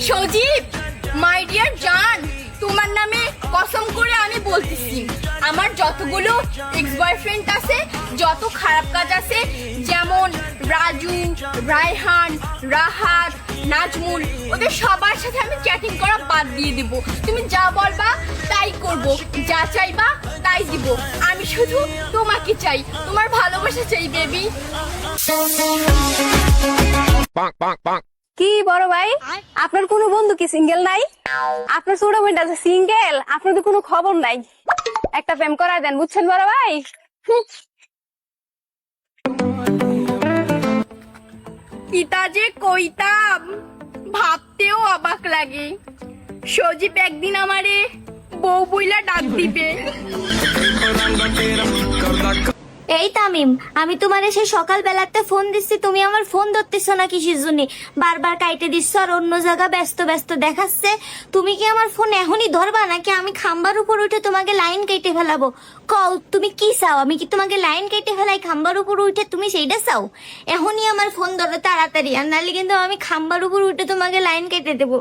Sajib, my dear জান, তোমার নামে কসম করে আমি বলতেছি, আমার যতগুলো এক্স বয়ফ্রেন্ড আছে, যত খারাপ কাজ আছে, যেমন রাজু, রায়হান, রাহাত, নাজমুল, ওদের সবার সাথে আমি চ্যাটিং করা বাদ দিয়ে দিব। তুমি যা বলবা তাই করব, যা চাইবা তাই দিব। আমি শুধু তোমাকে চাই, তোমার ভালোবাসা চাই বেবি। কি বড় ভাই, আপনার কোনো বন্ধু কি সিঙ্গেল নাই? আপনার ছোট বোনটা আছে সিঙ্গেল, আপনার তো কোনো খবর নাই। একটা প্রেম করায় দেন, বুঝছেন বড় ভাই? কিতা যে কইতাম, ভাবতেও অবাক লাগে। সজীব একদিন আমারে বউ বইলা ডাক দিবে। এই তামিম, আমি তোমার এসে সকাল বেলাতে ফোন দিচ্ছি, তুমি আমার ফোন ধরতেছো না কিসের জন্য? বারবার কাইটে দিচ্ছ আর অন্য জায়গা ব্যস্ত ব্যস্ত দেখাচ্ছে। তুমি কি আমার ফোন এখনই ধরবা নাকি আমি খাম্বার উপর উঠে তোমাকে লাইন কেটে ফেলাবো? কও তুমি কি চাও? আমি কি তোমাকে লাইন কেটে ফেলাই খাম্বার উপর উঠে? তুমি সেইটা চাও? এখনই আমার ফোন ধরো তাড়াতাড়ি, আর নাহলে কিন্তু আমি খাম্বার উপর উঠে তোমাকে লাইন কেটে দেবো।